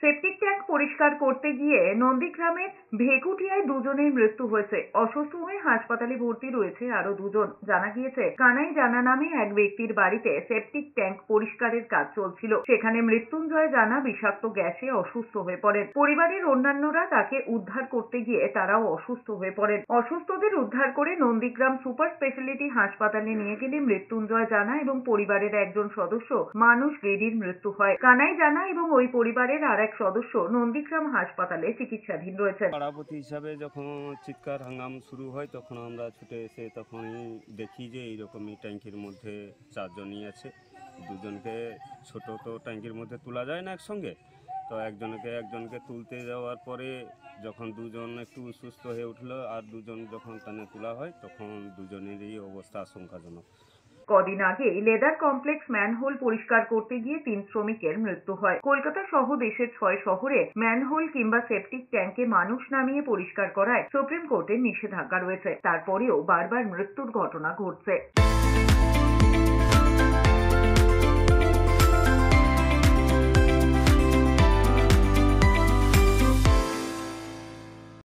Septic tank পরিষ্কার করতে গিয়ে নন্দীগ্রামের ভেকুটিয়ায় দুজনের মৃত্যু হয়েছে। অসুস্থ হয়ে হাসপাতালে ভর্তি রয়েছে আরো দুজন। জানা গিয়েছে, কানাই জানা নামে এক ব্যক্তির বাড়িতে সেপটিক ট্যাঙ্ক পরিষ্কারের কাজ চলছিল। সেখানে মৃত্যুঞ্জয় জানা বিষাক্ত গ্যাসে অসুস্থ হয়ে পড়েন। পরিবারের অন্যান্যরা তাকে উদ্ধার করতে গিয়ে তারাও অসুস্থ হয়ে পড়েন। অসুস্থদের উদ্ধার করে নন্দীগ্রাম সুপার স্পেশালিটি হাসপাতালে নিয়ে গেলে মৃত্যুঞ্জয় জানা এবং পরিবারের একজন সদস্য মানুষ গেডির মৃত্যু হয়। কানাই জানা এবং ওই পরিবারের আর এক সদস্য নন্দীগ্রাম হাসপাতালে চিকিৎসাধীন রয়েছেন। পাড়াপতি হিসাবে যখন চিৎকার হাঙ্গাম শুরু হয় তখন আমরা ছুটে এসে তখনই দেখি যে এইরকমই ট্যাঙ্কির মধ্যে চারজনই আছে। দুজনকে ছোট তো ট্যাঙ্কির মধ্যে তোলা যায় না একসঙ্গে, তো একজনকে তুলতে যাওয়ার পরে যখন দুজন একটু সুস্থ হয়ে উঠলো আর দুজন যখন টানে তোলা হয় তখন দুজনেরই অবস্থা আশঙ্কাজনক। কদিন আগে লেদার কমপ্লেক্স ম্যানহোল পরিষ্কার করতে গিয়ে 3 শ্রমিকের মৃত্যু হয়। কলকাতা সহ দেশের 6 শহরে ম্যানহোল কিংবা সেপটিক ট্যাঙ্কে মানুষ নামিয়ে পরিষ্কার করায় সুপ্রিম কোর্টের নিষেধাজ্ঞা রয়েছে। তারপরেও বারবার মৃত্যুর ঘটনা ঘটছে।